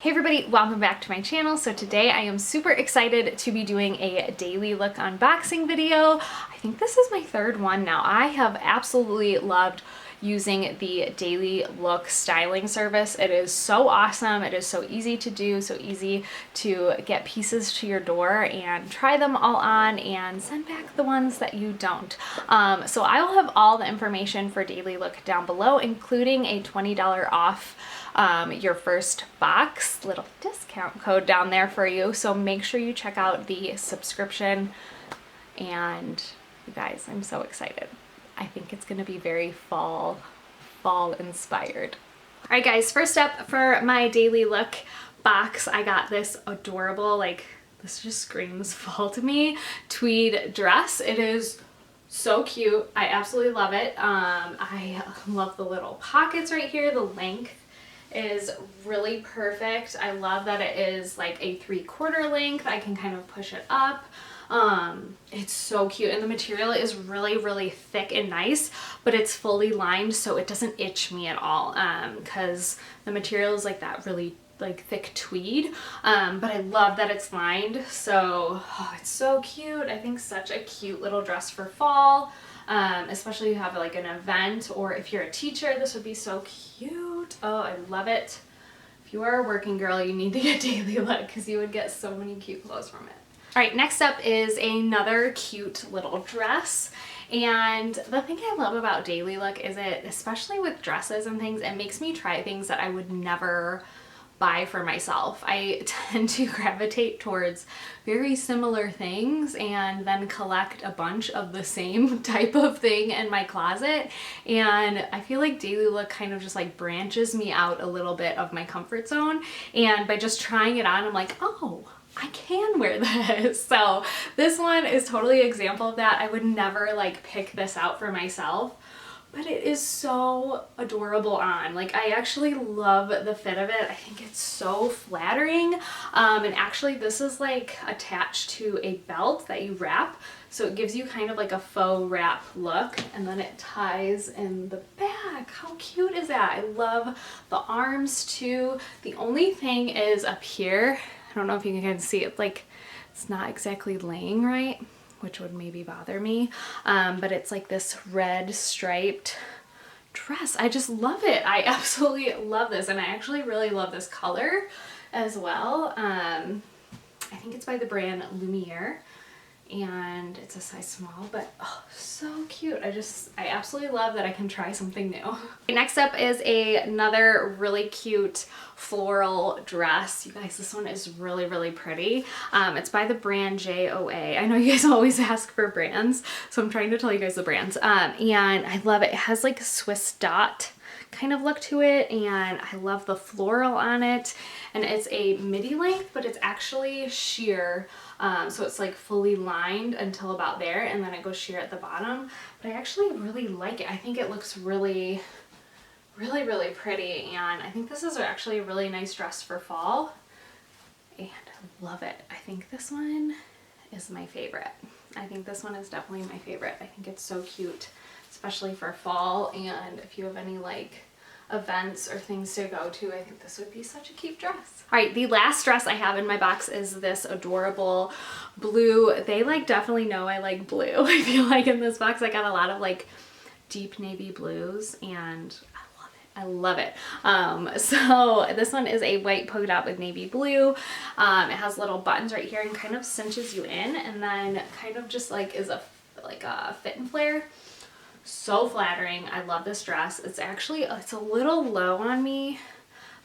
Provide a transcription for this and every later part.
Hey everybody, welcome back to my channel. So today I am super excited to be doing a daily look unboxing video. I think this is my third one now. I have absolutely loved using the Dailylook styling service. It is so awesome. It is so easy to do, so easy to get pieces to your door and try them all on and send back the ones that you don't. So I will have all the information for Dailylook down below, including a $20 off your first box little discount code down there for you. So make sure you check out the subscription. And you guys, I'm so excited. I think it's gonna be very fall inspired. All right guys, first up for my Dailylook box, I got this adorable, like this just screams fall to me, tweed dress. It is so cute. I absolutely love it. I love the little pockets right here. The length is really perfect. I love that it is like a 3/4 length. I can kind of push it up. It's so cute, and the material is really thick and nice, but it's fully lined so it doesn't itch me at all, because the material is like that really like thick tweed, but I love that it's lined. So it's so cute. I think such a cute little dress for fall, especially if you have like an event, or if you're a teacher, this would be so cute. Oh, I love it. If you are a working girl, you need to get Dailylook because you would get so many cute clothes from it. All right, next up is another cute little dress. And the thing I love about Dailylook is it, especially with dresses and things, it makes me try things that I would never buy for myself. I tend to gravitate towards very similar things and then collect a bunch of the same type of thing in my closet. And I feel like Dailylook kind of just like branches me out a little bit of my comfort zone. And by just trying it on, I'm like, oh, I can wear this. So this one is totally an example of that. I would never like pick this out for myself, but it is so adorable on. Like, I actually love the fit of it. I think it's so flattering. And actually this is like attached to a belt that you wrap. So it gives you kind of like a faux wrap look, and then it ties in the back. How cute is that? I love the arms too. The only thing is up here, I don't know if you can see it, like it's not exactly laying right, which would maybe bother me, but it's like this red striped dress. I just love it. I absolutely love this, and I actually really love this color as well. I think it's by the brand Lumiere, and it's a size small, but oh, so cute. I absolutely love that I can try something new. Next up is another really cute floral dress. You guys, this one is really pretty. It's by the brand JOA. I know you guys always ask for brands, so I'm trying to tell you guys the brands. And I love it. It has like a Swiss dot kind of look to it, and I love the floral on it. And it's a midi length, but it's actually sheer. So it's like fully lined until about there, and then it goes sheer at the bottom. But I actually really like it. I think it looks really pretty, and I think this is actually a really nice dress for fall, and I love it. I think this one is my favorite. I think this one is definitely my favorite. I think it's so cute, especially for fall, and if you have any like events or things to go to, I think this would be such a cute dress. All right, the last dress I have in my box is this adorable blue. They like definitely know I like blue. I feel like in this box I got a lot of like deep navy blues, and I love it. So this one is a white polka dot with navy blue. It has little buttons right here and kind of cinches you in, and then kind of just like is a fit and flare. So flattering. I love this dress. It's actually, it's a little low on me,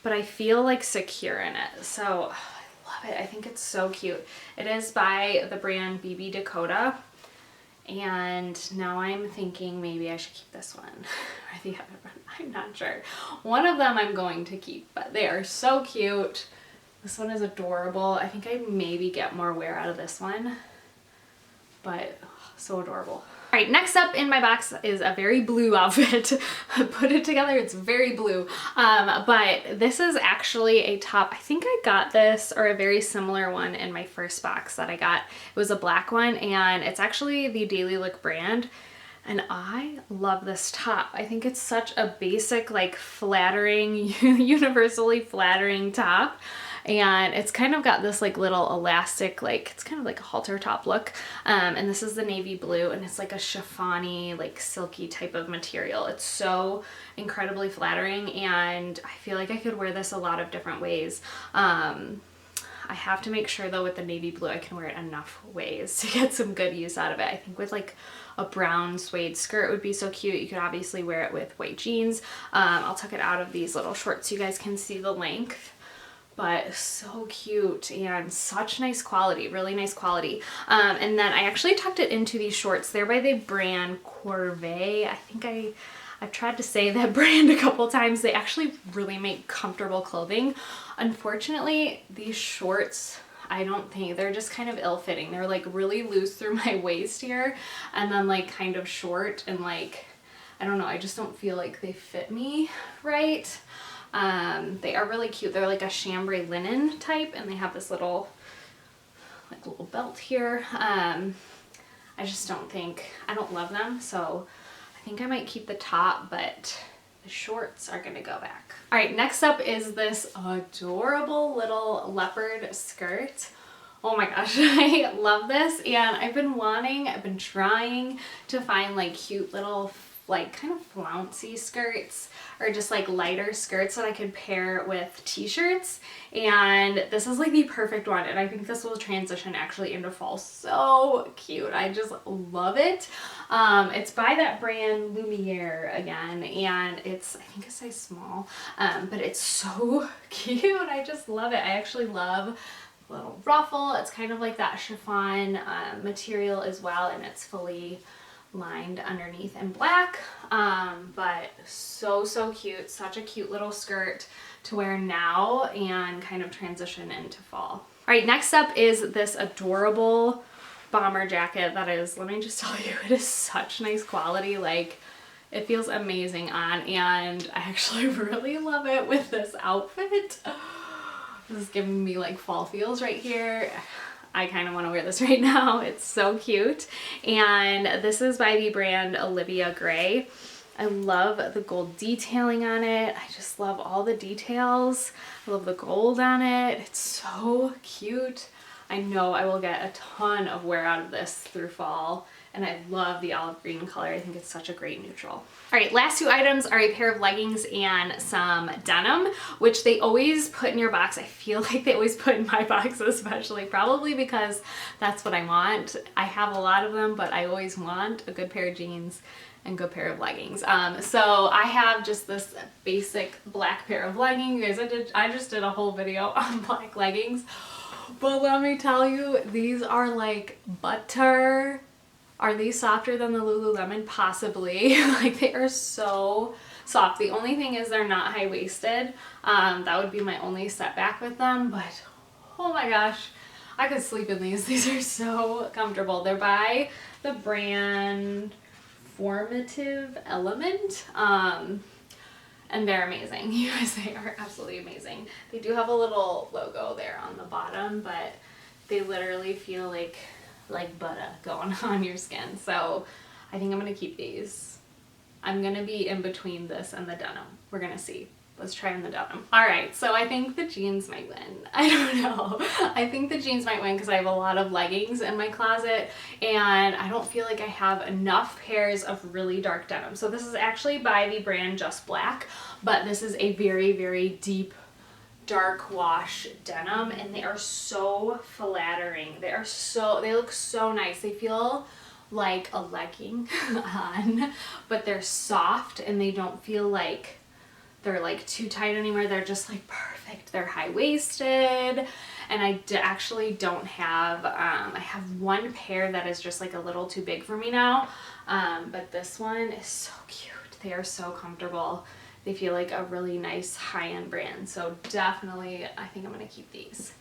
but I feel like secure in it. So I love it. I think it's so cute. It is by the brand BB Dakota. And now I'm thinking maybe I should keep this one or the other one. I'm not sure. One of them I'm going to keep, but they are so cute. This one is adorable. I think I maybe get more wear out of this one, but so adorable. All right, next up in my box is a very blue outfit. I put it together, it's very blue. But this is actually a top. I think I got this or a very similar one in my first box that I got. It was a black one, and it's actually the Dailylook brand. And I love this top. I think it's such a basic, like flattering, universally flattering top. and it's kind of got this like little elastic, like it's kind of like a halter top look. And this is the navy blue, and it's like a chiffon-y, like silky type of material. It's so incredibly flattering, and I feel like I could wear this a lot of different ways. I have to make sure though with the navy blue I can wear it enough ways to get some good use out of it. I think with like a brown suede skirt would be so cute. You could obviously wear it with white jeans. I'll tuck it out of these little shorts so you guys can see the length. But so cute and such nice quality, really nice quality. And then I actually tucked it into these shorts. They're by the brand Corvée. I think I've tried to say that brand a couple times. They actually really make comfortable clothing. Unfortunately, these shorts, I don't think, they're just kind of ill-fitting. They're like really loose through my waist here, and then like kind of short, and like, I don't know, I just don't feel like they fit me right. They are really cute. They're like a chambray linen type, and they have this little belt here. I just don't think, I don't love them, so I think I might keep the top, but the shorts are gonna go back. All right, next up is this adorable little leopard skirt. Oh my gosh, I love this, and I've been trying to find like cute little like kind of flouncy skirts, or just like lighter skirts that I could pair with t-shirts, and this is like the perfect one, and I think this will transition actually into fall. So cute, I just love it. It's by that brand Lumiere again, and it's, I think, a size small, but it's so cute. I just love it. I actually love the little ruffle. It's kind of like that chiffon material as well, and it's fully lined underneath in black, but so cute. Such a cute little skirt to wear now and kind of transition into fall. All right, next up is this adorable bomber jacket that is, let me just tell you, it is such nice quality. Like, it feels amazing on, and I actually really love it with this outfit. This is giving me like fall feels right here. I kind of want to wear this right now. It's so cute. And this is by the brand Olivia Gray. I love the gold detailing on it. I just love all the details. I love the gold on it. It's so cute. I know I will get a ton of wear out of this through fall, and I love the olive green color. I think it's such a great neutral. All right, last two items are a pair of leggings and some denim, which they always put in your box. I feel like they always put in my box especially, probably because that's what I want. I have a lot of them, but I always want a good pair of jeans and good pair of leggings. So I have just this basic black pair of leggings. You guys, I just did a whole video on black leggings, but let me tell you, these are like butter. Are these softer than the Lululemon? Possibly. Like, they are so soft. The only thing is they're not high-waisted. That would be my only setback with them, but oh my gosh, I could sleep in these. These are so comfortable. They're by the brand Formative Element, and they're amazing. You guys, they are absolutely amazing. They do have a little logo there on the bottom, but they literally feel like butter going on your skin. So I think I'm gonna keep these. I'm gonna be in between this and the denim. We're gonna see. Let's try on the denim. All right, so I think the jeans might win. I don't know. I think the jeans might win because I have a lot of leggings in my closet, and I don't feel like I have enough pairs of really dark denim. So this is actually by the brand Just Black, but this is a very deep dark wash denim, and they are so flattering. They look so nice. They feel like a legging on, but they're soft, and they don't feel like they're like too tight anymore. They're just like perfect. They're high-waisted, and I actually don't have, I have one pair that is just like a little too big for me now, but this one is so cute. They are so comfortable. They feel like a really nice high-end brand. So definitely, I think I'm gonna keep these.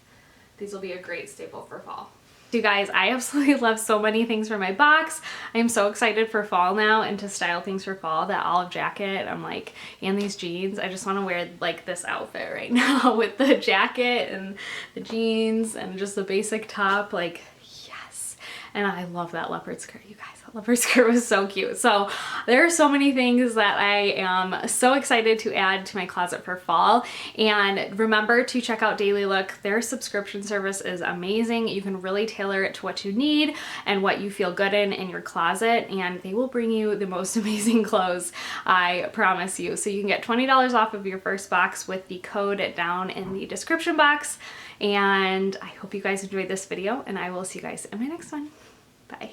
These will be a great staple for fall. You guys, I absolutely love so many things from my box. I am so excited for fall now and to style things for fall. That olive jacket, I'm like, and these jeans. I just wanna wear like this outfit right now with the jacket and the jeans and just the basic top, like, yes. And I love that leopard skirt, you guys. That leopard skirt was so cute. So there are so many things that I am so excited to add to my closet for fall. And remember to check out Dailylook. Their subscription service is amazing. You can really tailor it to what you need and what you feel good in your closet, and they will bring you the most amazing clothes, I promise you. So you can get $20 off of your first box with the code down in the description box. And I hope you guys enjoyed this video, and I will see you guys in my next one. Bye.